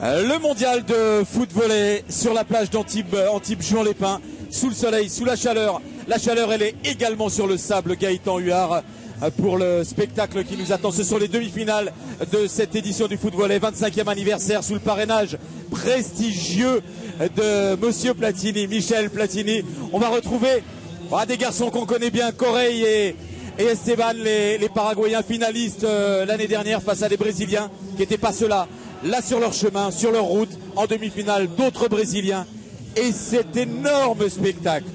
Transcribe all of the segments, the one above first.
Le mondial de foot volley sur la plage d'Antibes, Juan-les-Pins, sous le soleil, sous la chaleur. La chaleur, elle est également sur le sable. Gaëtan Huard pour le spectacle qui nous attend. Ce sont les demi-finales de cette édition du foot volley, 25e anniversaire sous le parrainage prestigieux de Monsieur Platini, Michel Platini. On va retrouver des garçons qu'on connaît bien, Correia et Esteban, les Paraguayens finalistes l'année dernière face à des Brésiliens qui n'étaient pas ceux-là. Là sur leur chemin, sur leur route, en demi-finale, d'autres Brésiliens. Et cet énorme spectacle,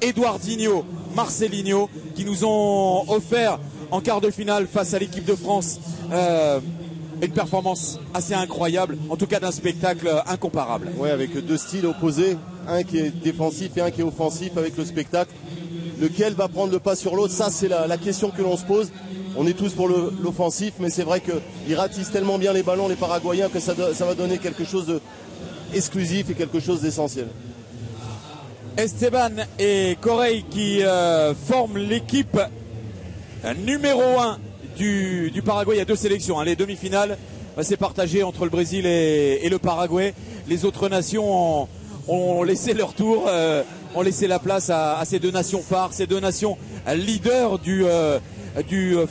Eduardinho, Marcelinho, qui nous ont offert en quart de finale face à l'équipe de France une performance assez incroyable, en tout cas d'un spectacle incomparable. Oui, avec deux styles opposés, un qui est défensif et un qui est offensif avec le spectacle. Lequel va prendre le pas sur l'autre? Ça, c'est la question que l'on se pose. On est tous pour l'offensif, mais c'est vrai qu'ils ratissent tellement bien les ballons, les Paraguayens, que ça va donner quelque chose d'exclusif et quelque chose d'essentiel. Esteban et Correia qui forment l'équipe numéro 1 du Paraguay. Il y a deux sélections, les demi-finales, c'est partagé entre le Brésil et le Paraguay. Les autres nations ont laissé leur tour, ont laissé la place à ces deux nations phares, ces deux nations leaders du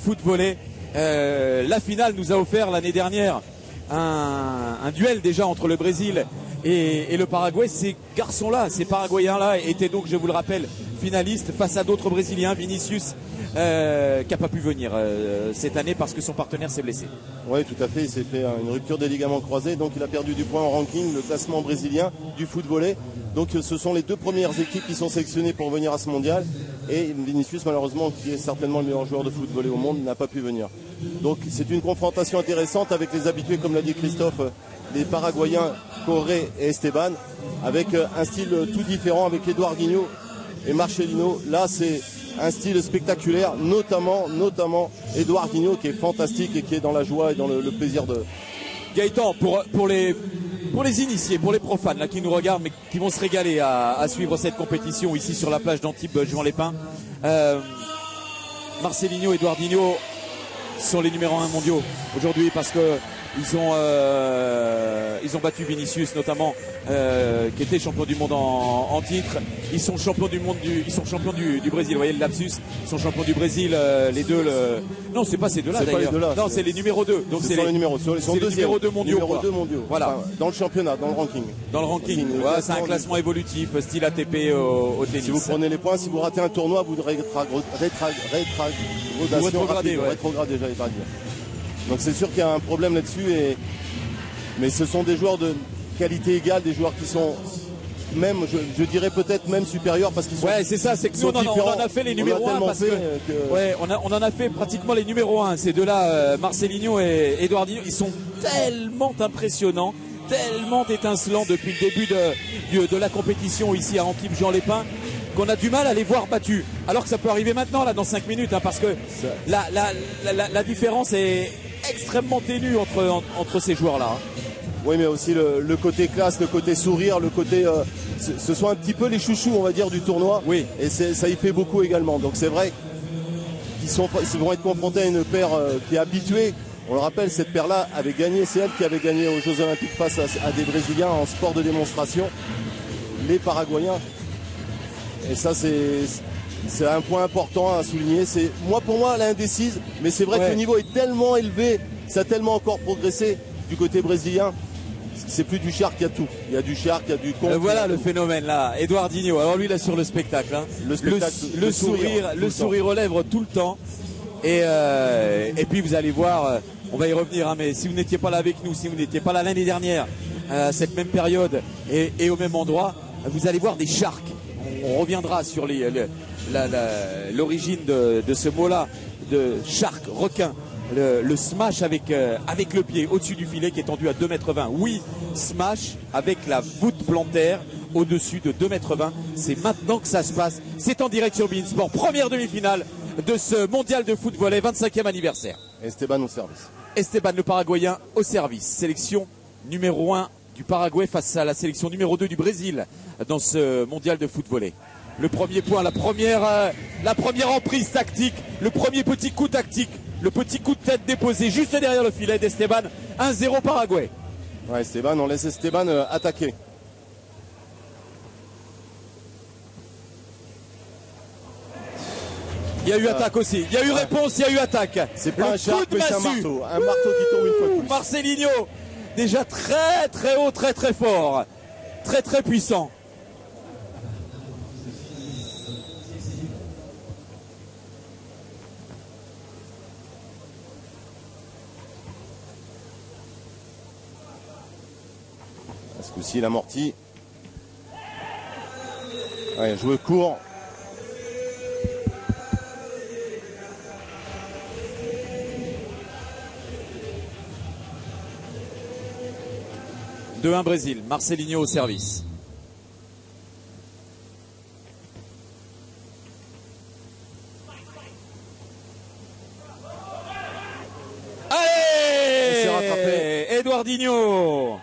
foot volley. La finale nous a offert l'année dernière un duel déjà entre le Brésil et le Paraguay. Ces garçons-là, ces Paraguayens-là étaient donc, je vous le rappelle, finalistes face à d'autres Brésiliens. Vinicius qui n'a pas pu venir cette année parce que son partenaire s'est blessé. Oui, tout à fait, il s'est fait une rupture des ligaments croisés, donc il a perdu du point en ranking, le classement brésilien du foot volley. Donc ce sont les deux premières équipes qui sont sélectionnées pour venir à ce mondial. Et Vinicius, malheureusement, qui est certainement le meilleur joueur de foot volley au monde, n'a pas pu venir. Donc c'est une confrontation intéressante avec les habitués, comme l'a dit Christophe, les Paraguayens, Correia et Esteban, avec un style tout différent avec Eduardinho et Marcelinho. Là, c'est un style spectaculaire, notamment Eduardinho, qui est fantastique et qui est dans la joie et dans le plaisir de... Gaëtan, pour les initiés, pour les profanes là, qui nous regardent mais qui vont se régaler à suivre cette compétition ici sur la plage d'Antibes, Juan-les-Pins, Marcelinho et Eduardinho sont les numéros 1 mondiaux aujourd'hui parce que ils ont battu Vinicius notamment, qui était champion du monde en titre. Ils sont champions du monde ils sont champions du Brésil. Vous voyez le lapsus. Ils sont champions du Brésil, les deux. Non, c'est pas ces deux-là d'ailleurs. Non, c'est les numéros 2. Donc c'est les numéros 2 mondiaux. Numéro 2 mondiaux. Voilà. Enfin, dans le championnat, dans le ranking. Dans le ranking. Ouais, c'est un classement évolutif, style ATP au tennis. Si vous prenez les points, si vous ratez un tournoi, vous rétrogradez, j'allais pas dire. Donc c'est sûr qu'il y a un problème là-dessus, mais ce sont des joueurs de qualité égale, des joueurs qui sont même, je dirais peut-être même supérieurs parce qu'ils sont. Ouais, c'est ça, c'est que nous on en a fait les numéros 1 parce que ouais, on en a fait pratiquement les numéros 1. Ces deux-là, Marcelinho et Eduardinho, ils sont tellement impressionnants, tellement étincelants depuis le début de la compétition ici à Antibes Juan-les-Pins, qu'on a du mal à les voir battus. Alors que ça peut arriver maintenant, là, dans 5 minutes, parce que la différence est extrêmement ténue entre ces joueurs-là. Oui, mais aussi le côté classe, le côté sourire, le côté... ce sont un petit peu les chouchous, on va dire, du tournoi. Oui. Et ça y fait beaucoup également. Donc c'est vrai qu'ils vont être confrontés à une paire qui est habituée. On le rappelle, cette paire-là avait gagné, c'est elle qui avait gagné aux Jeux Olympiques face à des Brésiliens en sport de démonstration, les Paraguayens. Et ça, c'est un point important à souligner. Pour moi, l'indécise, mais c'est vrai que le niveau est tellement élevé, ça a tellement encore progressé du côté brésilien. C'est plus du Shark, il y a tout. Il y a du Shark, il y a du con. Voilà le phénomène là, Eduardinho. Alors lui là sur le spectacle, le sourire aux lèvres tout le temps. Et puis vous allez voir, on va y revenir, mais si vous n'étiez pas là avec nous, si vous n'étiez pas là l'année dernière, cette même période et au même endroit, vous allez voir des Sharks. On reviendra sur l'origine de ce mot-là, de shark, requin. Le smash avec le pied au-dessus du filet qui est tendu à 2,20 m. Oui, smash avec la voûte plantaire au-dessus de 2,20 m. C'est maintenant que ça se passe. C'est en direct sur beIN Sport. Première demi-finale de ce mondial de foot volley, 25e anniversaire. Esteban au service. Esteban le Paraguayen au service. Sélection numéro 1 du Paraguay face à la sélection numéro 2 du Brésil dans ce mondial de foot volley. Le premier point, la première emprise tactique, le premier petit coup tactique, le petit coup de tête déposé juste derrière le filet d'Esteban. 1-0 Paraguay. Ouais, Esteban, on laisse Esteban attaquer. Il y a eu attaque aussi. Il y a eu réponse, il y a eu attaque. C'est pas un coup de c'est un massue. marteau. Un marteau qui tombe une fois de plus. Marcelinho, déjà très très haut, très très fort. Très très puissant. Ce coup-ci, il amortit. Ouais, joueur court. De 1 Brésil, Marcelinho au service. Allez, Eduardinho.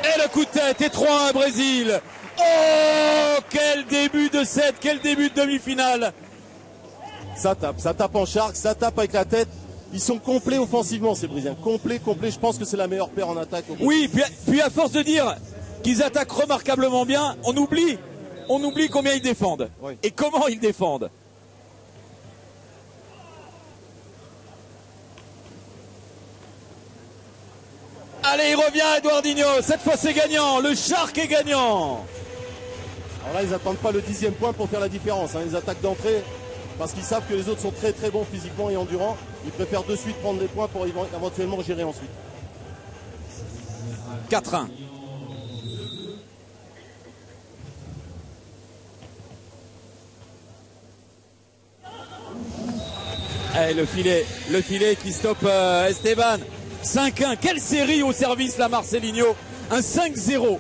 Et le coup de tête et 3-1 Brésil. Oh, quel début de set, quel début de demi-finale. Ça tape en charque, ça tape avec la tête. Ils sont complets offensivement, ces Brésiliens. Complet. Je pense que c'est la meilleure paire en attaque. Oui, puis à force de dire qu'ils attaquent remarquablement bien, on oublie combien ils défendent. Oui. Et comment ils défendent. Allez, il revient Eduardinho. Cette fois, c'est gagnant. Le Shark est gagnant. Alors là, ils n'attendent pas le 10e point pour faire la différence. Ils attaquent d'entrée parce qu'ils savent que les autres sont très très bons physiquement et endurants. Ils préfèrent de suite prendre des points pour éventuellement gérer ensuite. 4-1. Allez, le filet qui stoppe Esteban. 5-1. Quelle série au service, la Marcelinho. Un 5-0.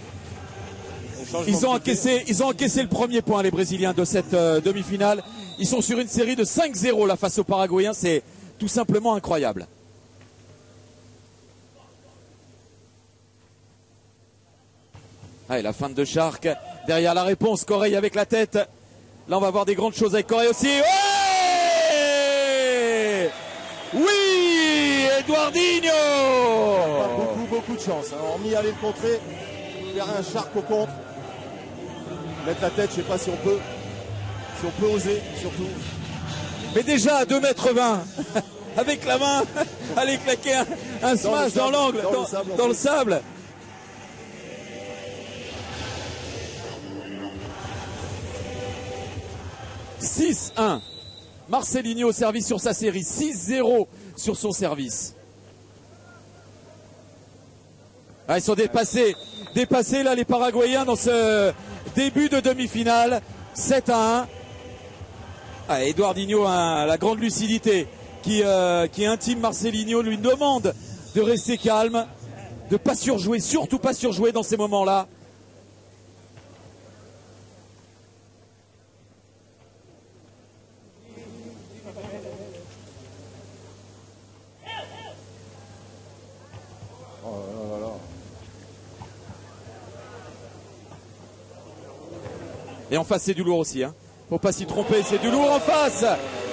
Ils ont encaissé le premier point, les Brésiliens, de cette demi-finale. Ils sont sur une série de 5-0 là face aux Paraguayens. C'est tout simplement incroyable. Allez, la feinte de Shark. Derrière la réponse, Correia avec la tête. Là, on va voir des grandes choses avec Correia aussi. Ouais, oui, Eduardinho. Beaucoup de chance. Hormis aller le contrer, faire un Shark au contre. Mettre la tête, je ne sais pas si on peut. Si on peut oser, surtout. Mais déjà à 2,20 m, avec la main, aller claquer un smash dans l'angle, dans le sable. « 6-1 ». Marcelinho au service sur sa série. 6-0 sur son service. Ah, ils sont dépassés là les Paraguayens dans ce début de demi-finale. 7-1. Ah, Eduardinho a la grande lucidité qui intime Marcelinho, lui demande de rester calme, de ne pas surjouer, surtout pas surjouer dans ces moments-là. Et en face, c'est du lourd aussi. Faut pas s'y tromper, c'est du lourd en face.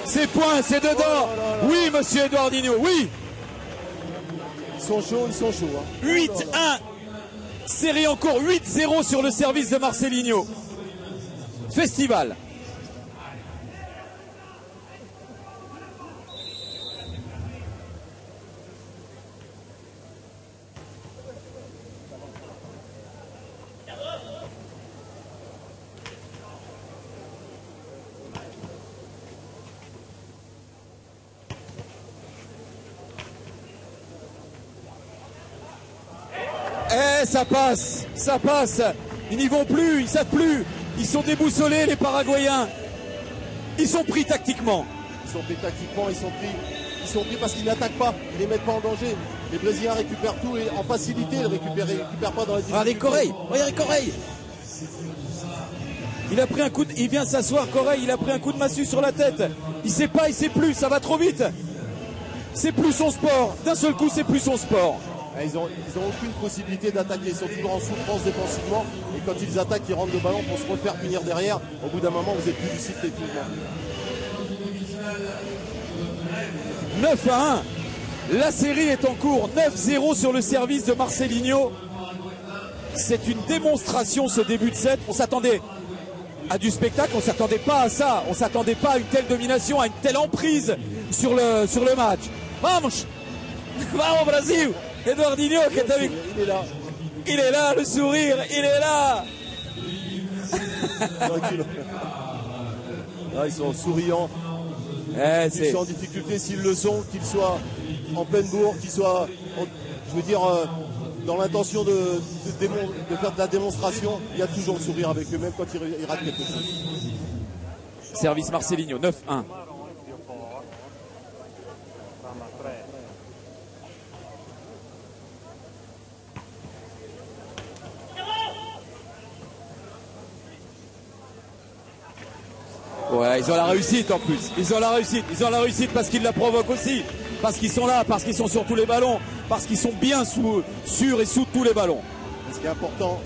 C'est point, c'est dedans. Oui, monsieur Eduardinho, oui. Ils sont chauds. 8-1. Série en cours, 8-0 sur le service de Marcelinho. Festival. Ça passe. Ils n'y vont plus, ils savent plus. Ils sont déboussolés, les Paraguayens. Ils sont pris tactiquement. Ils sont pris parce qu'ils n'attaquent pas, ils ne les mettent pas en danger. Les Brésiliens récupèrent tout et en facilité, ils ne récupèrent pas dans la difficulté. Regardez Correia. Il vient s'asseoir, Correia, il a pris un coup de massue sur la tête. Il sait plus, ça va trop vite. C'est plus son sport. D'un seul coup, c'est plus son sport. Ils ont aucune possibilité d'attaquer, ils sont toujours en souffrance défensivement et quand ils attaquent, ils rentrent de ballon pour se refaire punir derrière. Au bout d'un moment, vous êtes plus lucide techniquement. 9-1. La série est en cours, 9-0 sur le service de Marcelinho. C'est une démonstration ce début de set. On s'attendait à du spectacle, on ne s'attendait pas à ça. On ne s'attendait pas à une telle domination, à une telle emprise sur le match. Vamos! Vamos Brasil! Eduardinho qui est avec... Il est là. Il est là, le sourire, il est là. Là, ils sont souriants. Ils sont en difficulté, s'ils le sont, qu'ils soient en pleine bourre, qu'ils soient, je veux dire, dans l'intention de faire de la démonstration. Il y a toujours le sourire avec eux, même quand ils ratent quelque chose. Service Marcelinho, 9-1. Ouais, ils ont la réussite en plus. Ils ont la réussite parce qu'ils la provoquent aussi. Parce qu'ils sont là, parce qu'ils sont sur tous les ballons, parce qu'ils sont bien sur et sous tous les ballons. Ce qui est important,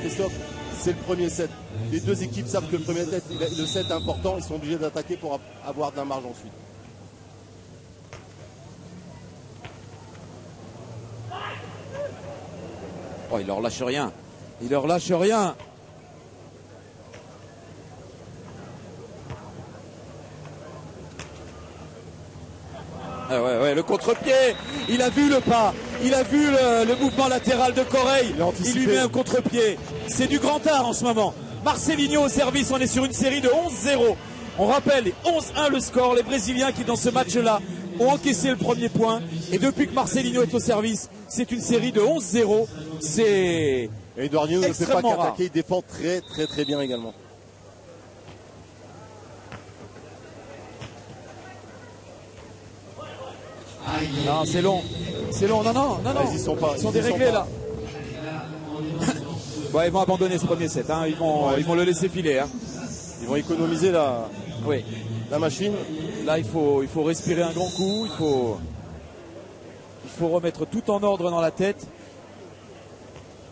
Christophe, c'est le premier set. Les deux équipes savent que le set est important. Ils sont obligés d'attaquer pour avoir de la marge ensuite. Oh, il leur lâche rien. Il leur lâche rien. Ah ouais, le contre-pied, il a vu le pas, il a vu le mouvement latéral de Correia, il lui met un contre-pied. C'est du grand art en ce moment. Marcelinho au service, on est sur une série de 11-0. On rappelle, 11-1 le score, les Brésiliens qui dans ce match-là ont encaissé le premier point. Et depuis que Marcelinho est au service, c'est une série de 11-0. C'est Eduardinho ne fait pas extrêmement rare. qu'attaquer, il défend très bien également. Non, c'est long, non, Ils sont déréglés là. Bon, ils vont abandonner ce premier set, hein. Ils vont le laisser filer. Hein. Ils vont économiser la machine. Là, il faut respirer un grand coup, il faut remettre tout en ordre dans la tête.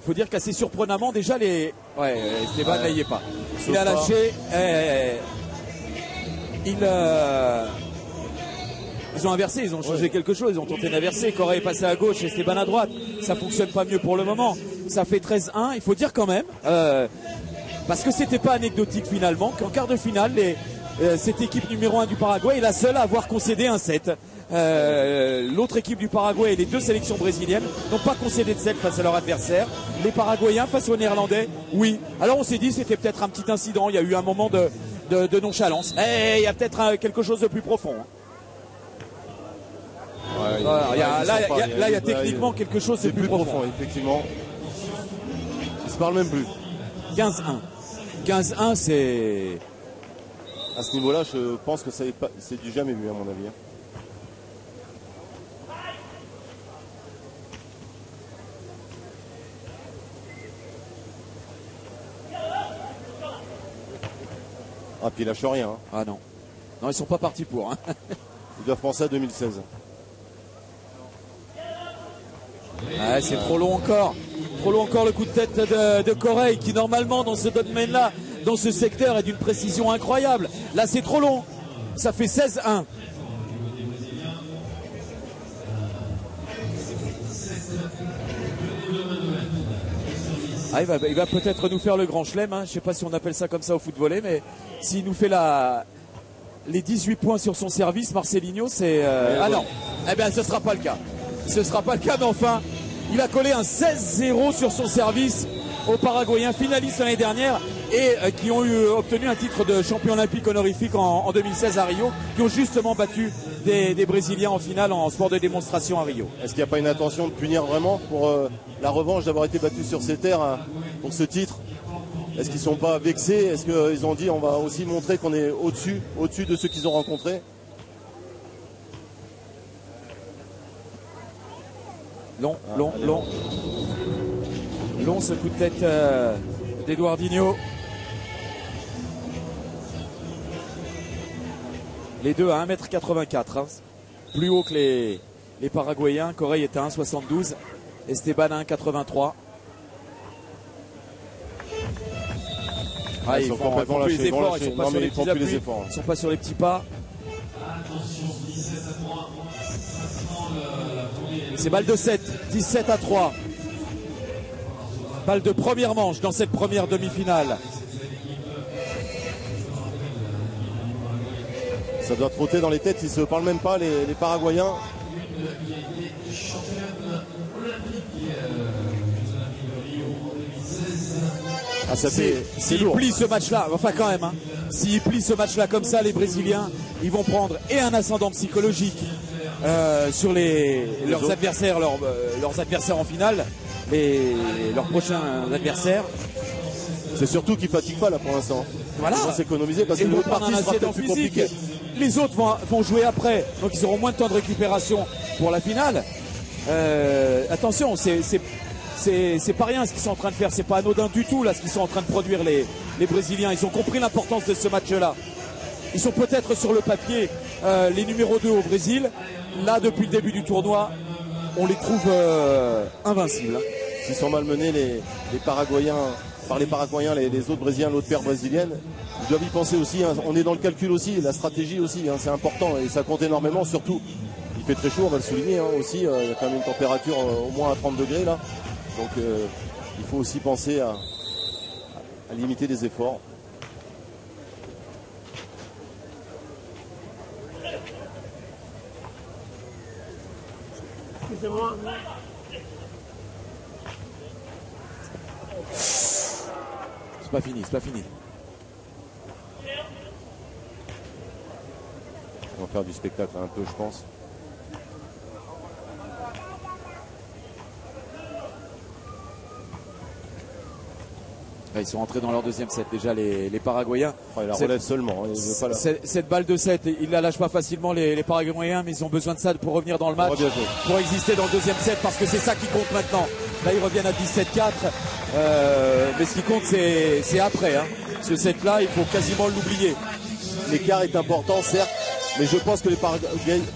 Il faut dire qu'assez surprenamment, déjà, Esteban n'y est pas. Il a lâché. Ils ont inversé, ils ont changé quelque chose, ils ont tenté d'inverser. Correia est passé à gauche, Esteban à droite. Ça fonctionne pas mieux pour le moment. Ça fait 13-1, il faut dire quand même, parce que c'était pas anecdotique finalement, qu'en quart de finale, cette équipe numéro 1 du Paraguay est la seule à avoir concédé un set. L'autre équipe du Paraguay et les deux sélections brésiliennes n'ont pas concédé de set face à leur adversaire. Les Paraguayens face aux Néerlandais, oui. Alors on s'est dit c'était peut-être un petit incident, il y a eu un moment de nonchalance. Il y a peut-être quelque chose de plus profond. Ouais, là, il y a techniquement quelque chose de plus profond. Effectivement. Ils se parlent même plus. 15-1. 15-1, c'est... À ce niveau-là, je pense que c'est du jamais vu, à mon avis. Ah, puis il lâche rien. Hein. Ah non. Non, ils sont pas partis pour. Hein. Ils doivent penser à 2016. Ah, c'est trop long encore. Trop long encore le coup de tête de Correia qui normalement dans ce domaine-là, dans ce secteur est d'une précision incroyable. Là c'est trop long. Ça fait 16-1. Ah, il va peut-être nous faire le grand chelem. Hein. Je ne sais pas si on appelle ça comme ça au foot-volley, mais s'il nous fait les 18 points sur son service, Marcelinho, c'est... Ah non, eh bien ce ne sera pas le cas. Ce ne sera pas le cas, mais enfin, il a collé un 16-0 sur son service aux Paraguayens, finalistes l'année dernière et qui ont obtenu un titre de champion olympique honorifique en 2016 à Rio, qui ont justement battu des Brésiliens en finale en sport de démonstration à Rio. Est-ce qu'il n'y a pas une intention de punir vraiment pour la revanche d'avoir été battu sur ces terres pour ce titre? Est-ce qu'ils ne sont pas vexés? Est-ce qu'ils ont dit on va aussi montrer qu'on est au-dessus de ceux qu'ils ont rencontrés? Long ce coup de tête d'Eduardinho. Les deux à 1m84, hein. Plus haut que les Paraguayens. Correia est à 1m72, Esteban à 1m83. Ils font plus les efforts, ils sont pas sur les petits appuis, ils sont pas sur les petits pas. C'est balle de 7, 17-3. Balle de première manche dans cette première demi-finale. Ça doit trotter dans les têtes, ils ne se parlent même pas, les Paraguayens. Ah, s'ils plient ce match-là, enfin quand même, hein, s'ils plient ce match-là comme ça, les Brésiliens, ils vont prendre et un ascendant psychologique sur leurs adversaires en finale, et leurs prochains adversaires. C'est surtout qu'ils ne fatiguent pas là pour l'instant. Voilà. Ils vont s'économiser parce que ils vont l'autre prendre partie un sera incident peut-être plus physique. compliquée. Les autres vont jouer après, donc ils auront moins de temps de récupération pour la finale. Attention, c'est pas rien ce qu'ils sont en train de faire, c'est pas anodin du tout là ce qu'ils sont en train de produire les Brésiliens. Ils ont compris l'importance de ce match-là. Ils sont peut-être sur le papier les numéros 2 au Brésil. Là, depuis le début du tournoi, on les trouve invincibles. S'ils sont malmenés les Paraguayens, par les Paraguayens, les autres Brésiliens, l'autre paire brésilienne, ils doivent y penser aussi, hein. On est dans le calcul aussi, la stratégie aussi, hein. C'est important et ça compte énormément, surtout. Il fait très chaud, on va le souligner, hein, aussi. Il y a quand même une température au moins à 30 degrés là. Donc il faut aussi penser à limiter les efforts. Excusez-moi. C'est pas fini, c'est pas fini. On va faire du spectacle un peu, je pense. Ils sont rentrés dans leur deuxième set déjà les Paraguayens. Oh, il la relève seulement. Hein, cette balle de 7, ils la lâchent pas facilement les Paraguayens, mais ils ont besoin de ça pour revenir dans le match, pour exister dans le deuxième set, parce que c'est ça qui compte maintenant. Là ils reviennent à 17-4, mais ce qui compte c'est après. Hein. Ce set là, il faut quasiment l'oublier. L'écart est important certes, mais je pense que les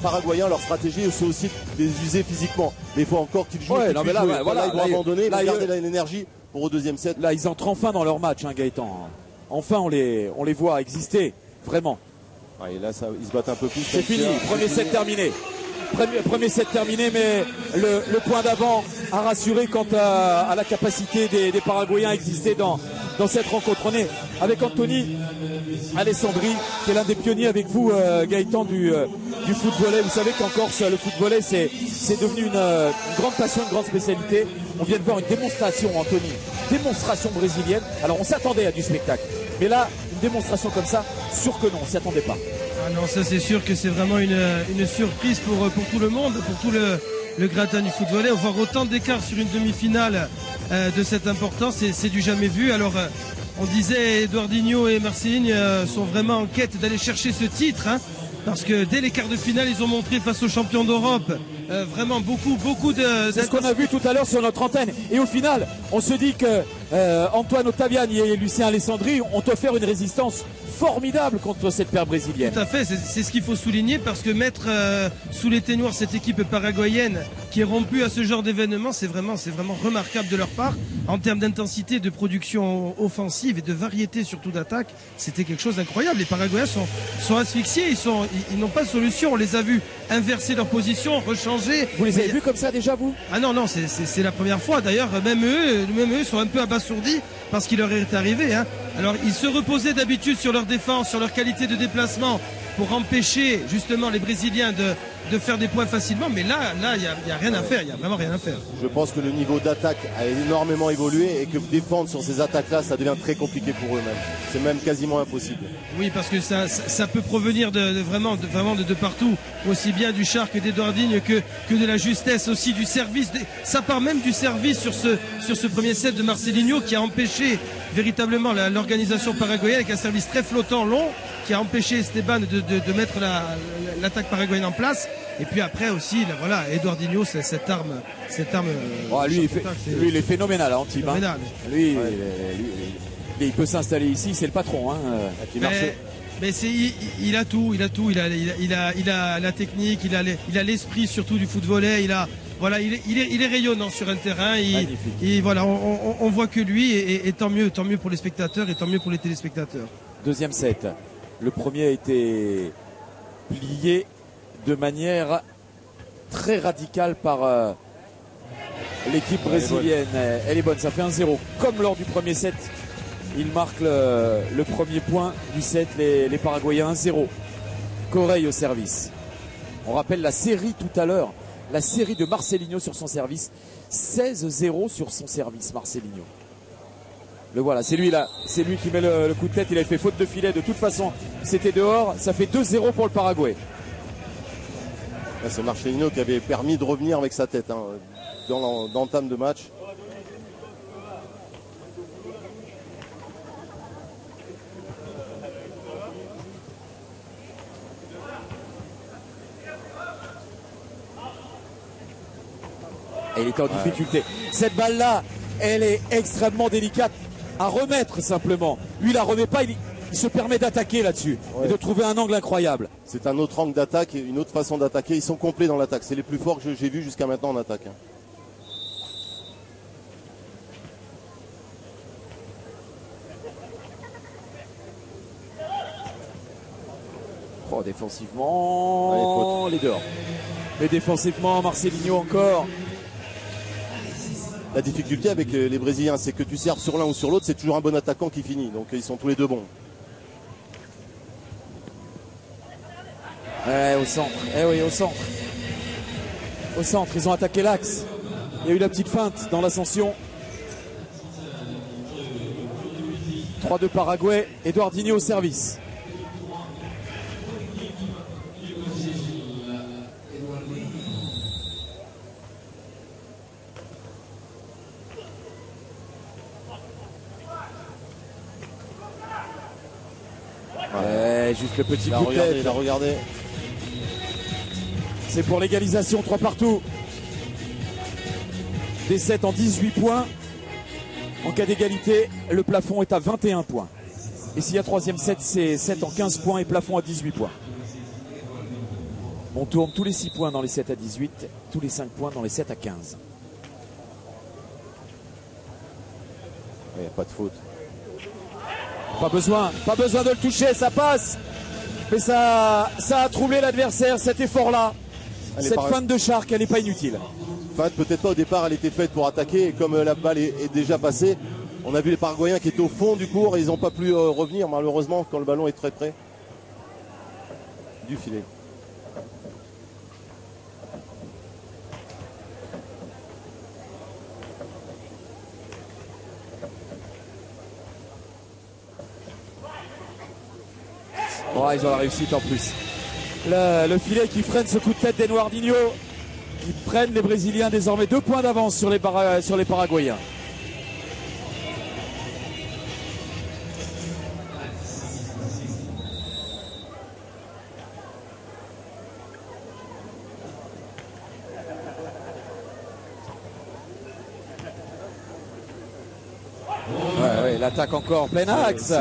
Paraguayens, leur stratégie, c'est aussi de les user physiquement. Mais il faut encore qu'ils jouent. Ouais, non, mais là, voilà, ils vont abandonner, garder l'énergie pour au deuxième set. Là, ils entrent enfin dans leur match, hein, Gaëtan. Enfin, on les voit exister, vraiment. Ouais, et là, ils se battent un peu plus. C'est fini, premier set terminé. Premier set terminé, mais le point d'avant a rassuré quant à la capacité des Paraguayens à exister dans cette rencontre. On est avec Anthony Alessandri, qui est l'un des pionniers avec vous, Gaëtan, du foot volley. Vous savez qu'en Corse, le foot volley, c'est devenu une grande passion, une grande spécialité. On vient de voir une démonstration, Anthony, démonstration brésilienne. Alors on s'attendait à du spectacle, mais là, une démonstration comme ça, sûr que non, on s'y attendait pas. Ah non, ça c'est sûr que c'est vraiment une surprise pour tout le monde, pour tout le gratin du foot volley. Voir autant d'écart sur une demi-finale de cette importance, c'est du jamais vu. Alors on disait Eduardinho et Marcelinho sont vraiment en quête d'aller chercher ce titre, hein, parce que dès les quarts de finale, ils ont montré face aux champions d'Europe vraiment beaucoup de... C'est ce qu'on a vu tout à l'heure sur notre antenne. Et au final, on se dit que Antoine Ottaviani et Lucien Alessandri ont offert une résistance formidable contre cette paire brésilienne. Tout à fait, c'est ce qu'il faut souligner, parce que mettre sous les ténoirs cette équipe paraguayenne qui est rompue à ce genre d'événement, c'est vraiment remarquable de leur part. En termes d'intensité, de production offensive et de variété surtout d'attaque, c'était quelque chose d'incroyable. Les Paraguayens sont asphyxiés, ils n'ont pas de solution. On les a vus inverser leur position, rechanger. Vous les avez vus comme ça déjà, vous? Ah non, c'est la première fois. D'ailleurs, même eux sont un peu abasourdis parce qu'il leur est arrivé, hein. Alors, ils se reposaient d'habitude sur leur défense, sur leur qualité de déplacement pour empêcher justement les Brésiliens de faire des points facilement. Mais là, il y a rien à faire. Il y a vraiment rien à faire. Je pense que le niveau d'attaque a énormément évolué et que défendre sur ces attaques-là, ça devient très compliqué pour eux-mêmes. C'est même quasiment impossible. Oui, parce que ça peut provenir vraiment de partout, aussi bien du char que d'Eduardinho que de la justesse, aussi du service. Ça part même du service sur ce premier set de Marcelinho qui a empêché véritablement l'organisation paraguayenne avec un service très flottant, long, qui a empêché Esteban de mettre l'attaque paraguayenne en place. Et puis après aussi, voilà, Eduardinho, c'est cette arme. Lui, il est phénoménal, hein, Antibes. Phénoménal. Lui, il peut s'installer ici, c'est le patron. Hein, mais il a tout, il a la technique, il a l'esprit surtout du foot volley, voilà, il est rayonnant sur un terrain. Voilà, on voit que lui, et tant mieux pour les spectateurs et tant mieux pour les téléspectateurs. Deuxième set. Le premier a été plié de manière très radicale par l'équipe brésilienne. Elle est bonne, ça fait 1-0. Comme lors du premier set, ils marquent le premier point du set, les Paraguayens. 1-0. Correia au service. On rappelle la série tout à l'heure, la série de Marcelinho sur son service. 16-0 sur son service, Marcelinho. Le voilà, c'est lui là, c'est lui qui met le coup de tête. Il avait fait faute de filet, de toute façon c'était dehors. Ça fait 2-0 pour le Paraguay. C'est Marcelinho qui avait permis de revenir avec sa tête dans l'entame de match. Et il était en difficulté. Cette balle-là, elle est extrêmement délicate à remettre simplement. Lui, il la remet pas, il se permet d'attaquer là-dessus et de trouver un angle incroyable. C'est un autre angle d'attaque et une autre façon d'attaquer. Ils sont complets dans l'attaque. C'est les plus forts que j'ai vus jusqu'à maintenant en attaque. Oh, défensivement, les dehors. Mais défensivement, Marcelinho encore. La difficulté avec les Brésiliens, c'est que tu serves sur l'un ou sur l'autre, c'est toujours un bon attaquant qui finit. Donc ils sont tous les deux bons. Au centre. Eh oui, au centre. Au centre, ils ont attaqué l'axe. Il y a eu la petite feinte dans l'ascension. 3-2 Paraguay. Eduardinho au service. Juste le petit coup de tête. Il a regardé. C'est pour l'égalisation, 3 partout. Des 7 en 18 points. En cas d'égalité, le plafond est à 21 points. Et s'il y a troisième set, c'est 7 en 15 points et plafond à 18 points. On tourne tous les 6 points dans les 7 à 18, tous les 5 points dans les 7 à 15. Il n'y a pas de faute. Pas besoin de le toucher, ça passe. Mais ça a troublé l'adversaire, cet effort-là. Cette feinte de Shark, elle n'est pas inutile. Feinte, peut-être pas au départ, elle était faite pour attaquer. Et comme la balle est déjà passée, on a vu les Paraguayens qui étaient au fond du court et ils n'ont pas pu revenir malheureusement quand le ballon est très près du filet. Oh, ils ont la réussite en plus. Le filet qui freine ce coup de tête d'Eduardinho. Ils prennent les Brésiliens désormais 2 points d'avance sur les Paraguayens. Ouais, l'attaque encore, plein axe.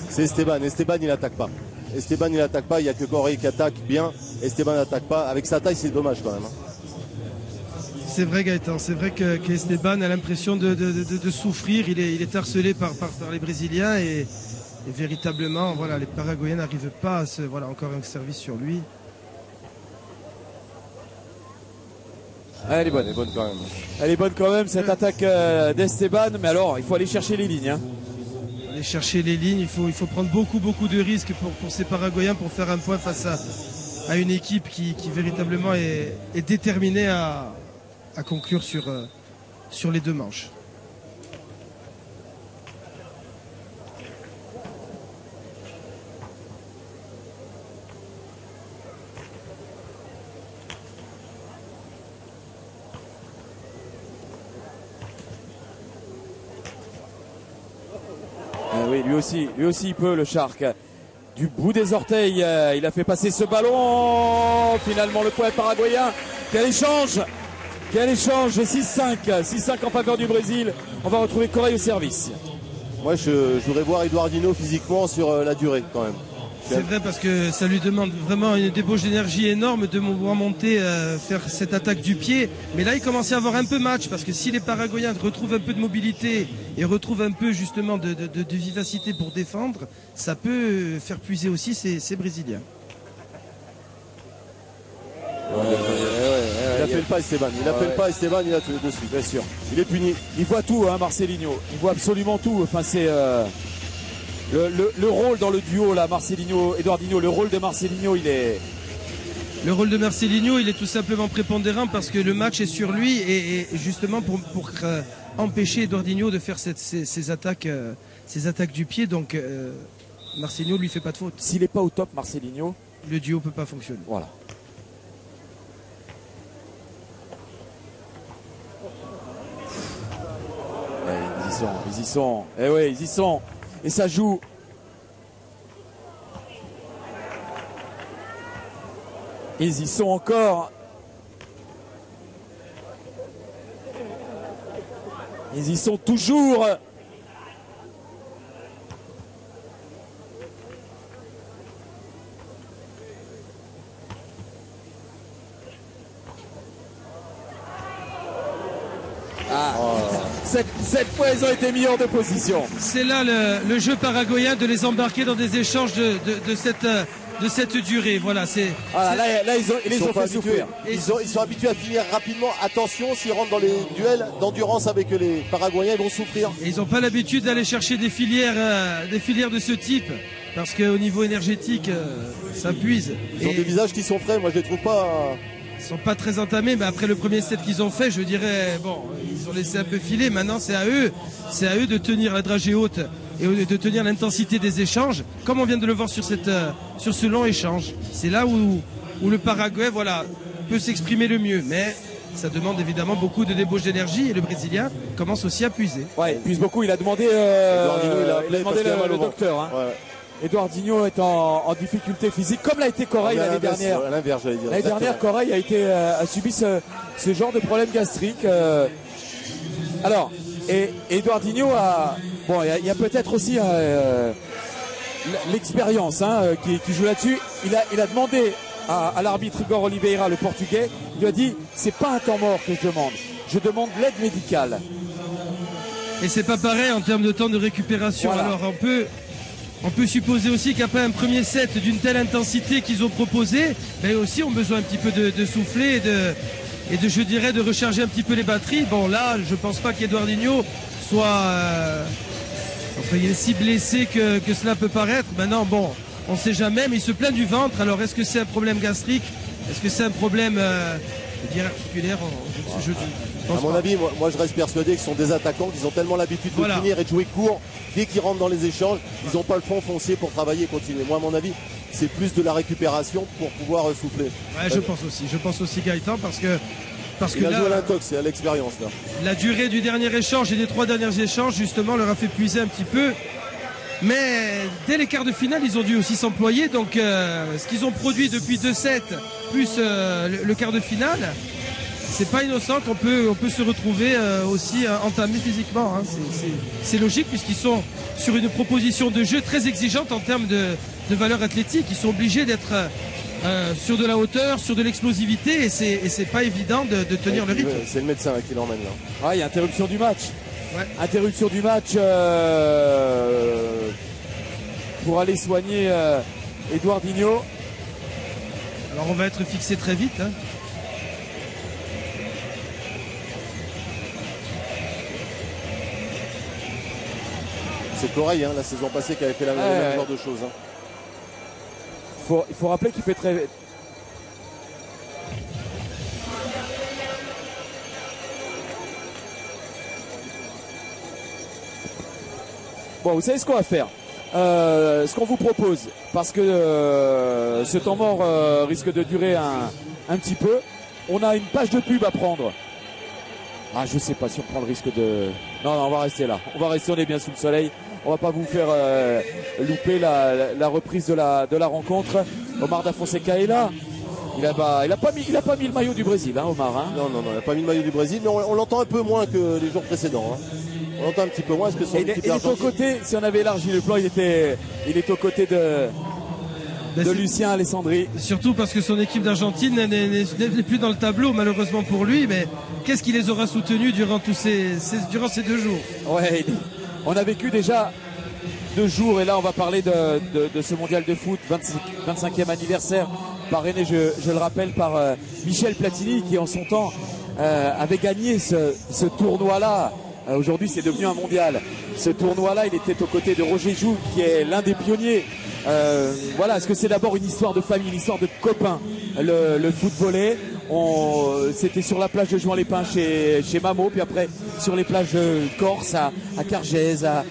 C'est Esteban. Esteban, il n'attaque pas. Esteban, il n'attaque pas. Il n'y a que Correia qui attaque bien. Esteban n'attaque pas. Avec sa taille, c'est dommage quand même. C'est vrai, Gaëtan. C'est vrai qu'Esteban a l'impression de souffrir. Il est harcelé par les Brésiliens et véritablement, voilà, les Paraguayens n'arrivent pas à encore un service sur lui. Elle est bonne quand même. Elle est bonne quand même cette attaque d'Esteban. Mais alors, il faut aller chercher les lignes. Aller chercher les lignes. Il faut prendre beaucoup de risques pour ces Paraguayens pour faire un point face à une équipe qui véritablement est déterminée à conclure sur les 2 manches. Oui, lui aussi il peut, le Shark. Du bout des orteils, il a fait passer ce ballon. Finalement, le point paraguayen. Quel échange! 6-5 en faveur du Brésil. On va retrouver Correia au service. Moi, je voudrais voir Eduardinho physiquement sur la durée quand même. C'est vrai parce que ça lui demande vraiment une débauche d'énergie énorme de monter, faire cette attaque du pied. Mais là, il commence à avoir un peu match parce que si les Paraguayens retrouvent un peu de mobilité et retrouvent un peu justement de vivacité pour défendre, ça peut faire puiser aussi ces Brésiliens. Il a a fait le pas Esteban. Il a fait le pas Esteban, il a tout dessus. Bien sûr. Il est puni. Il voit tout, hein, Marcelinho. Il voit absolument tout. Enfin, c'est le rôle dans le duo là, Marcelinho-Eduardinho. Le rôle de Marcelinho, il est. Le rôle de Marcelinho, il est tout simplement prépondérant parce que le match est sur lui et justement pour empêcher Eduardinho de faire ces attaques du pied. Donc Marcelinho lui fait pas de faute. S'il n'est pas au top, Marcelinho, le duo peut pas fonctionner. Voilà. Ils y sont. Eh oui, ils y sont. Et ça joue. Ils y sont encore. Ils y sont toujours. Cette fois, ils ont été mis hors de position. C'est là le jeu paraguayen de les embarquer dans des échanges de cette durée. Voilà, là, ils ont fait souffrir. Ils sont habitués à finir rapidement. Attention, s'ils rentrent dans les duels d'endurance avec les Paraguayens, ils vont souffrir. Et ils n'ont pas l'habitude d'aller chercher des filières de ce type. Parce qu'au niveau énergétique, ça puise. Ils ont des visages qui sont frais. Moi, je les trouve pas. Ils sont pas très entamés, mais après le premier set qu'ils ont fait, je dirais, bon, ils ont laissé un peu filer. Maintenant, c'est à eux de tenir la dragée haute et de tenir l'intensité des échanges, comme on vient de le voir sur ce long échange. C'est là où le Paraguay, voilà, peut s'exprimer le mieux, mais ça demande évidemment beaucoup de débauche d'énergie et le Brésilien commence aussi à puiser. Ouais, il puise beaucoup. Il a demandé, le docteur. Hein. Ouais. Eduardinho est en difficulté physique, comme l'a été Correia l'année dernière. L'année dernière, Correia a subi ce genre de problème gastrique. Alors, et Eduardinho bon, il y a peut-être aussi l'expérience qui joue là-dessus. Il a demandé à l'arbitre Igor Oliveira, le Portugais, il lui a dit c'est pas un temps mort que je demande l'aide médicale. Et c'est pas pareil en termes de temps de récupération. Voilà. Alors on peut supposer aussi qu'après un premier set d'une telle intensité qu'ils ont proposé, mais aussi ont besoin un petit peu de souffler et je dirais de recharger un petit peu les batteries. Bon là, je pense pas qu'Eduardinho soit si blessé que cela peut paraître. Maintenant, bon, on sait jamais, mais il se plaint du ventre. Alors est-ce que c'est un problème gastrique? Est-ce que c'est un problème articulaire? À mon avis, moi je reste persuadé que ce sont des attaquants qui ont tellement l'habitude de finir et de jouer court. Dès qu'ils rentrent dans les échanges, ils n'ont pas le fond foncier pour travailler et continuer. Moi, à mon avis, c'est plus de la récupération pour pouvoir souffler. Ouais, je pense aussi Gaëtan, parce que il a joué à l'intox, c'est à l'expérience là. La durée du dernier échange et des 3 derniers échanges, justement, leur a fait puiser un petit peu. Mais dès les quarts de finale, ils ont dû aussi s'employer. Donc, ce qu'ils ont produit depuis 2-7, plus le quart de finale, c'est pas innocent qu'on peut se retrouver aussi entamé physiquement. Hein. C'est logique puisqu'ils sont sur une proposition de jeu très exigeante en termes de valeur athlétique. Ils sont obligés d'être sur de la hauteur, sur de l'explosivité et c'est pas évident de tenir le rythme. C'est le médecin qui l'emmène là. Ah, il y a interruption du match. Ouais. Interruption du match pour aller soigner Eduardinho. Alors on va être fixé très vite. Hein. C'est Correia, la saison passée, qui avait fait le même genre de choses. Hein. Il faut rappeler qu'il fait très... Bon, vous savez ce qu'on va faire, ce qu'on vous propose, parce que ce temps mort risque de durer un petit peu. On a une page de pub à prendre. Ah, je sais pas si on prend le risque de... Non, on va rester là. On va rester, on est bien sous le soleil. On va pas vous faire louper la reprise de la rencontre. Omar Da Fonseca est là. Il a pas mis le maillot du Brésil, hein, Omar. Hein. Non, il n'a pas mis le maillot du Brésil, mais on l'entend un peu moins que les jours précédents. Hein. On l'entend un petit peu moins. Est-ce que son équipe il est aux côtés, si on avait élargi le plan, il est aux côtés de Lucien Alessandri. Surtout parce que son équipe d'Argentine n'est plus dans le tableau, malheureusement pour lui, mais qu'est-ce qui les aura soutenus durant ces 2 jours? Ouais, on a vécu déjà 2 jours et là on va parler de ce mondial de foot, 25e anniversaire parrainé, je le rappelle, par Michel Platini, qui en son temps avait gagné ce tournoi-là. Aujourd'hui, c'est devenu un mondial. Ce tournoi-là, il était aux côtés de Roger Jouve, qui est l'un des pionniers. Voilà, est-ce que c'est d'abord une histoire de famille, une histoire de copains, le foot volley. C'était sur la plage de Juan-les-Pins chez Mamo, puis après sur les plages corse à Cargèse, à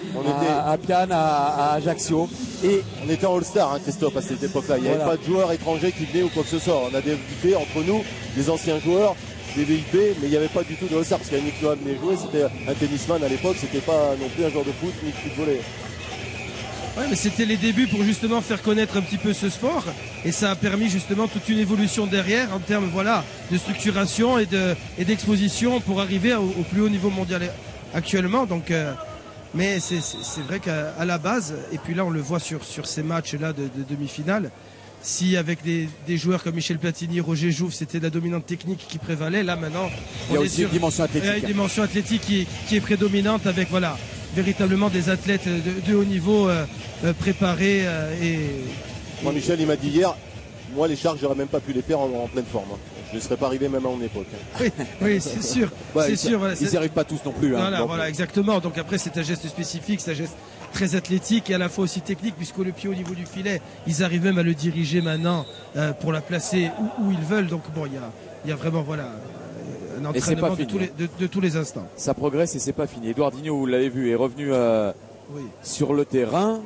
Piane, à Ajaccio. Et on était en All-Star, hein, Christophe, à cette époque-là. Il n'y avait pas de joueurs étrangers qui venaient ou quoi que ce soit. On a des VIP entre nous, des anciens joueurs, des VIP, mais il n'y avait pas du tout de All-Star parce qu'Yannick Noah venait jouer. C'était un tennisman à l'époque, c'était pas non plus un joueur de foot ni de foot volley. Ouais, mais c'était les débuts pour justement faire connaître un petit peu ce sport, et ça a permis justement toute une évolution derrière en termes de structuration et d'exposition pour arriver au plus haut niveau mondial actuellement. Donc, mais c'est vrai qu'à la base, et puis là on le voit sur ces matchs-là de demi-finale, si avec des joueurs comme Michel Platini, Roger Jouve, c'était la dominante technique qui prévalait, là maintenant il y a aussi une dimension athlétique. Il y a une dimension athlétique qui est prédominante avec véritablement des athlètes de haut niveau préparés. Moi, Michel, il m'a dit hier, moi les Sharks, j'aurais même pas pu les faire en pleine forme. Je ne serais pas arrivé même à mon époque. Oui, c'est sûr. Ouais, c'est sûr. Ils n'y arrivent pas tous non plus. Hein, voilà, exactement. Donc après, c'est un geste spécifique, c'est un geste très athlétique et à la fois aussi technique, puisque le pied au niveau du filet, ils arrivent même à le diriger maintenant pour la placer où ils veulent. Donc bon, il y a vraiment un entraînement de tous les instants. Ça progresse et c'est pas fini. Eduardinho, vous l'avez vu, est revenu sur le terrain.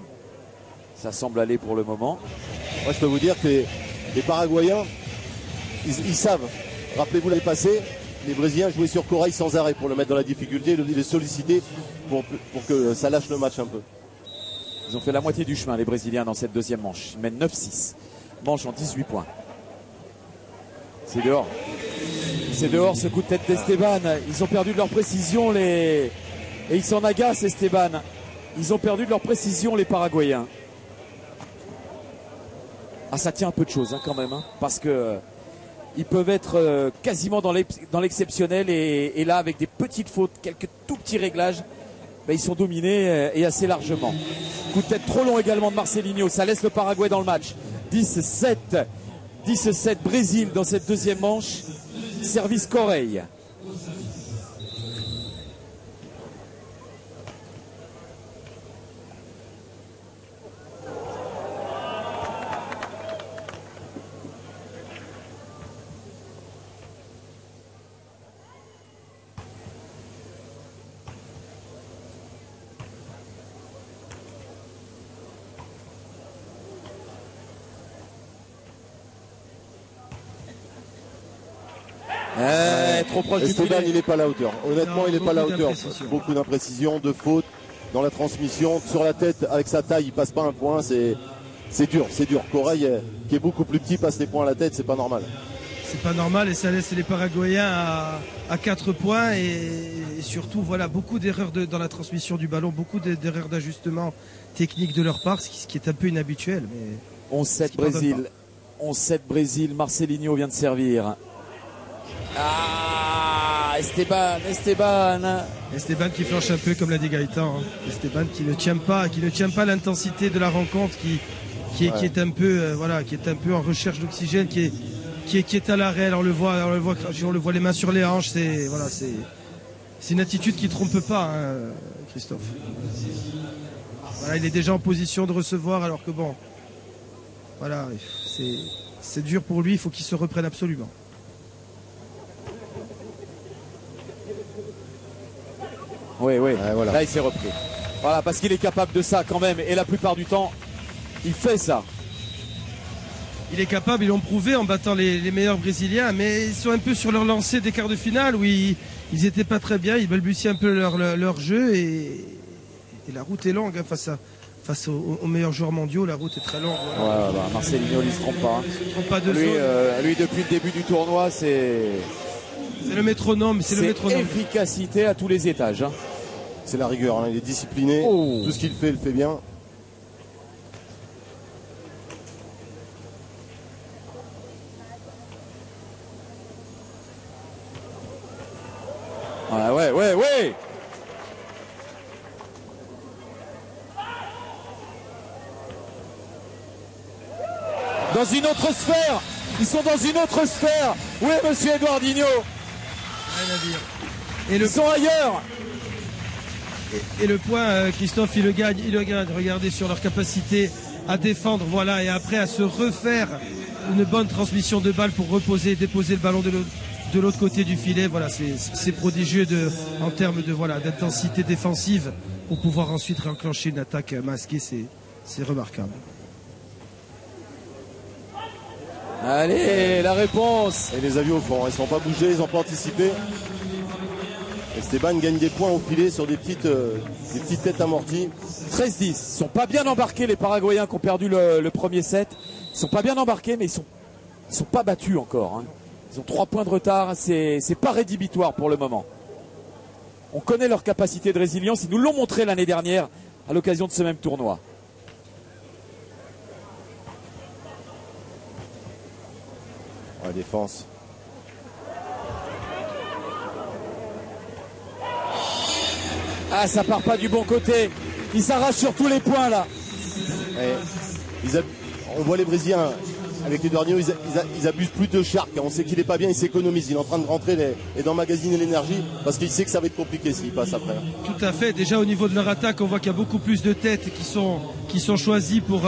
Ça semble aller pour le moment. Moi, je peux vous dire que les Paraguayens, ils savent. Rappelez-vous l'année passée, les Brésiliens jouaient sur Corail sans arrêt pour le mettre dans la difficulté, les solliciter pour que ça lâche le match un peu. Ils ont fait la moitié du chemin, les Brésiliens, dans cette deuxième manche. Ils mènent 9-6. Manche en 18 points. C'est dehors. C'est dehors, ce coup de tête d'Esteban. Ils ont perdu de leur précision et ils s'en agacent, Esteban. Ils ont perdu de leur précision, les Paraguayens. Ah, ça tient un peu de choses quand même, parce que ils peuvent être quasiment dans l'exceptionnel et là, avec des petites fautes, quelques tout petits réglages, ils sont dominés et assez largement. Coup de tête trop long également de Marcelinho. Ça laisse le Paraguay dans le match. 10-7 Brésil dans cette deuxième manche. Service Correille. Trop proche Esteban, du il n'est pas à la hauteur. Honnêtement, il n'est pas à la hauteur. Beaucoup d'imprécisions, de fautes dans la transmission. Sur la tête, avec sa taille, il passe pas un point. C'est dur. Correille, qui est beaucoup plus petit, passe les points à la tête. C'est pas normal. C'est pas normal et ça laisse les Paraguayens à 4 points et surtout beaucoup d'erreurs dans la transmission du ballon, beaucoup d'erreurs d'ajustement technique de leur part, ce qui est un peu inhabituel. 11-7 Brésil. 11-7 Brésil. Marcelinho vient de servir. Ah, Esteban qui flanche un peu comme l'a dit Gaëtan. Esteban qui ne tient pas l'intensité de la rencontre, qui est un peu en recherche d'oxygène, qui est à l'arrêt. On le voit les mains sur les hanches. C'est une attitude qui trompe pas, Christophe. Voilà, il est déjà en position de recevoir, alors que c'est dur pour lui. Il faut qu'il se reprenne absolument. Oui. Voilà. Là, il s'est repris. Voilà, parce qu'il est capable de ça quand même. Et la plupart du temps, il fait ça. Il est capable, ils l'ont prouvé en battant les meilleurs Brésiliens. Mais ils sont un peu sur leur lancée des quarts de finale où ils n'étaient pas très bien. Ils balbutient un peu leur jeu. Et la route est longue face aux meilleurs joueurs mondiaux. La route est très longue. Voilà. Marcelinho, il ne se trompe pas. Il ne se trompe pas de lui, depuis le début du tournoi, c'est le métronome. C'est le métronome. Efficacité à tous les étages. C'est la rigueur, il est discipliné. Tout ce qu'il fait, il le fait bien. Ouais. Dans une autre sphère, Ils sont dans une autre sphère. Où est monsieur Eduardinho? Rien à dire. Ils sont ailleurs. Et le point, Christophe, il le gagne. Regardez sur leur capacité à défendre, voilà, et après à se refaire une bonne transmission de balle pour déposer le ballon de l'autre côté du filet. Voilà, c'est prodigieux en termes de d'intensité défensive pour pouvoir ensuite réenclencher une attaque masquée. C'est remarquable. Allez, la réponse. Et les a vus au fond, ils ne sont pas bougés, ils n'ont pas anticipé. Esteban gagne des points au filet sur des petites têtes amorties. 13-10. Ils sont pas bien embarqués, les Paraguayens qui ont perdu le premier set. Ils sont pas bien embarqués, mais ils sont pas battus encore. Hein. Ils ont 3 points de retard. C'est pas rédhibitoire pour le moment. On connaît leur capacité de résilience. Ils nous l'ont montré l'année dernière à l'occasion de ce même tournoi. La défense. Ah, ça part pas du bon côté. Ils s'arrachent sur tous les points là. On voit les Brésiliens avec Eduardinho, ils abusent plus de Shark. On sait qu'il est pas bien, il s'économise. Il est en train de rentrer et d'emmagasiner l'énergie parce qu'il sait que ça va être compliqué s'il passe après. Tout à fait. Déjà au niveau de leur attaque, on voit qu'il y a beaucoup plus de têtes qui sont choisies pour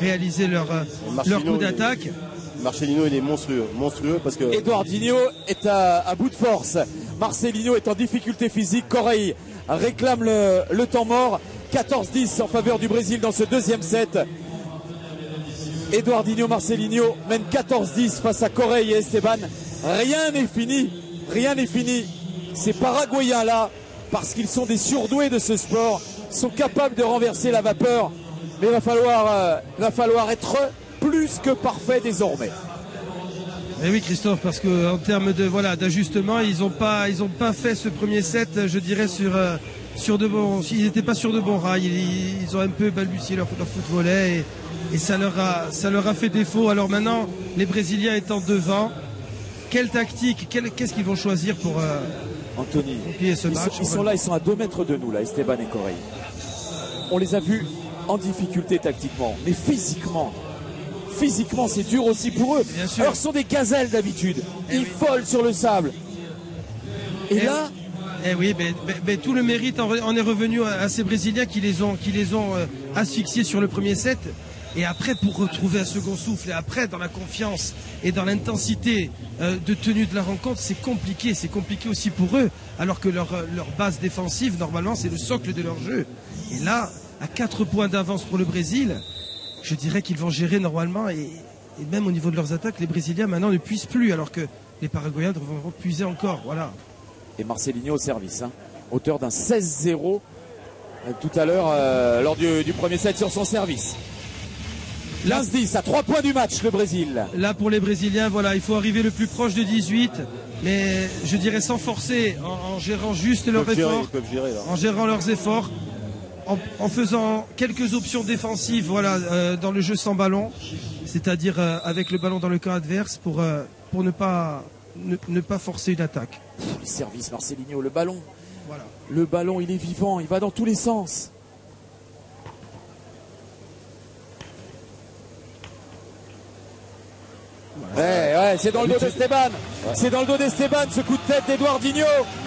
réaliser leur coup d'attaque. Marcelino, il est monstrueux parce que Eduardinho est à bout de force. Marcelino est en difficulté physique. Correia réclame le temps mort. 14-10 en faveur du Brésil dans ce deuxième set. Eduardinho, Marcelino mène 14-10 face à Correia et Esteban. Rien n'est fini. Rien n'est fini. Ces Paraguayens là, parce qu'ils sont des surdoués de ce sport, sont capables de renverser la vapeur. Mais il va falloir être plus que parfait désormais. Et oui, Christophe, parce que en termes d'ajustement, ils n'ont pas fait ce premier set, je dirais, sur de bons. Ils n'étaient pas sur de bons rails. Ils ont un peu balbutié leur foot volley et ça leur a fait défaut. Alors maintenant, les Brésiliens étant devant, quelle tactique, qu'est-ce qu'ils vont choisir pour Anthony, plier ce match? Ils sont là, ils sont à 2 mètres de nous là, Esteban et Correia. On les a vus en difficulté tactiquement, mais physiquement, c'est dur aussi pour eux. Bien sûr. Alors ce sont des gazelles d'habitude. Ils volent sur le sable. Et là, oui, mais tout le mérite en est revenu à ces Brésiliens qui les ont asphyxiés sur le premier set. Et après, pour retrouver un second souffle, et après, dans la confiance et dans l'intensité de tenue de la rencontre, c'est compliqué. C'est compliqué aussi pour eux, alors que leur base défensive, normalement, c'est le socle de leur jeu. Et là, à 4 points d'avance pour le Brésil, je dirais qu'ils vont gérer normalement. Et même au niveau de leurs attaques, les Brésiliens maintenant ne puissent plus, alors que les Paraguayens devront puiser encore. Voilà. Et Marcelino au service, hein, auteur d'un 16-0 tout à l'heure lors du premier set sur son service. 15-10 à 3 points du match, le Brésil. Là pour les Brésiliens, voilà, il faut arriver le plus proche de 18, mais je dirais sans forcer, en gérant juste leurs efforts, en gérant leurs efforts, en faisant quelques options défensives, voilà, dans le jeu sans ballon, c'est-à-dire avec le ballon dans le camp adverse pour ne pas forcer une attaque. Le service, Marcelino, le ballon. Voilà. Le ballon, il est vivant, il va dans tous les sens. Ouais, c'est dans le dos d'Esteban. C'est dans le dos d'Esteban, ce coup de tête d'Eduardinho.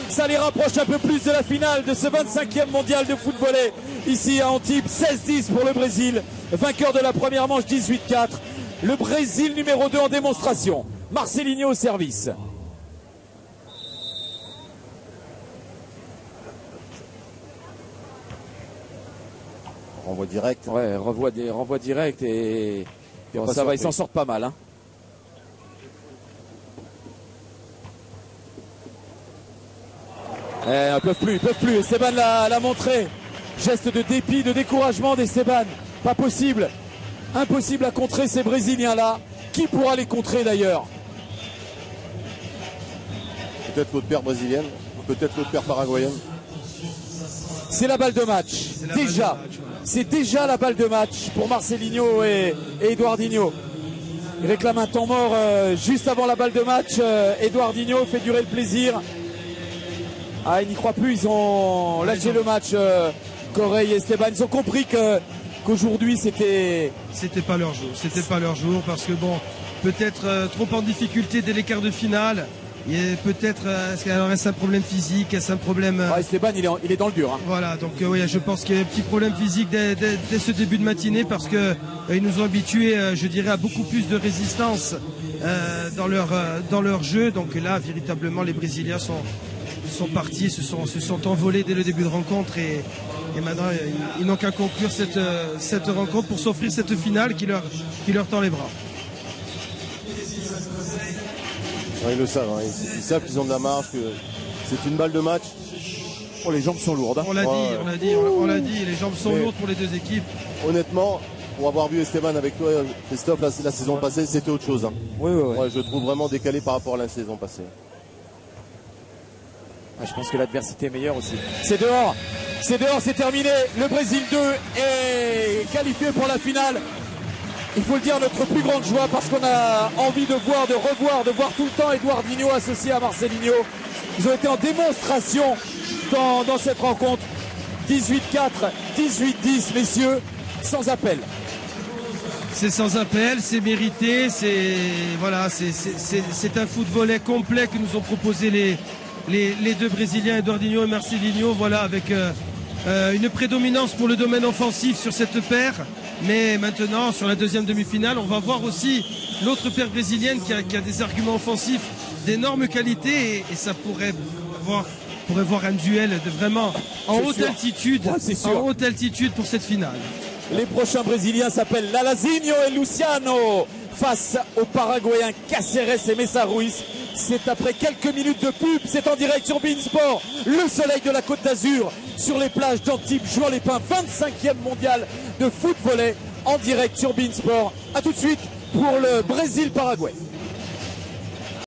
Ça les rapproche un peu plus de la finale de ce 25e mondial de foot volley. Ici à Antibes, 16-10 pour le Brésil. Vainqueur de la première manche, 18-4. Le Brésil numéro 2 en démonstration. Marcelino au service. Renvoi direct. Ouais, renvoi direct et ça va, ils s'en sortent pas mal. Hein. Ils peuvent plus. Esteban l'a montré. Geste de dépit, de découragement d'Esteban. Pas possible. Impossible à contrer ces Brésiliens-là. Qui pourra les contrer d'ailleurs? Peut-être l'autre paire brésilienne, peut-être l'autre paire paraguayenne. C'est la balle de match. Déjà. C'est déjà la balle de match pour Marcelino et Eduardinho. Il réclame un temps mort juste avant la balle de match. Eduardinho fait durer le plaisir. Ah, ils n'y croient plus, ils ont lâché le match. Correia et Esteban, ils ont compris que qu'aujourd'hui c'était pas leur jour. C'était pas leur jour parce que bon, peut-être trop en difficulté dès les quarts de finale. Et peut-être, est-ce un problème physique, est-ce un problème... Esteban, il est dans le dur. Hein. Voilà, donc oui, je pense qu'il y a un petit problème physique dès ce début de matinée parce que ils nous ont habitués, je dirais, à beaucoup plus de résistance dans leur jeu. Donc là, véritablement, les Brésiliens sont partis, se sont envolés dès le début de rencontre et maintenant, ils n'ont qu'à conclure cette rencontre pour s'offrir cette finale qui leur tend les bras. Ils le savent, hein. Ils savent qu'ils ont de la marge, que c'est une balle de match. Oh, les jambes sont lourdes. Hein. On l'a dit, les jambes sont lourdes pour les deux équipes. Honnêtement, pour avoir vu Esteban avec toi, Christophe, la saison passée, c'était autre chose. Hein. Oui. Ouais, je trouve vraiment décalé par rapport à la saison passée. Je pense que l'adversité est meilleure aussi. C'est dehors, c'est terminé. Le Brésil 2 est qualifié pour la finale. Il faut le dire, notre plus grande joie parce qu'on a envie de voir tout le temps Eduardinho associé à Marcelinho. Ils ont été en démonstration dans cette rencontre. 18-4, 18-10, messieurs, sans appel. C'est sans appel, c'est mérité, c'est un foot volley complet que nous ont proposé les deux Brésiliens, Eduardinho et Marcelinho, voilà, avec une prédominance pour le domaine offensif sur cette paire. Mais maintenant, sur la deuxième demi-finale, on va voir aussi l'autre paire brésilienne qui a des arguments offensifs d'énorme qualité et ça pourrait voir un duel de vraiment en haute altitude pour cette finale. Les prochains Brésiliens s'appellent Lalazinho et Luciano face aux Paraguayens Cáceres et Mesa Ruiz. C'est après quelques minutes de pub, c'est en direct sur Beansport, le soleil de la Côte d'Azur, sur les plages d'Antibes, Juan-les-Pins, 25e mondial de foot volley en direct sur Beansport. A tout de suite pour le Brésil-Paraguay.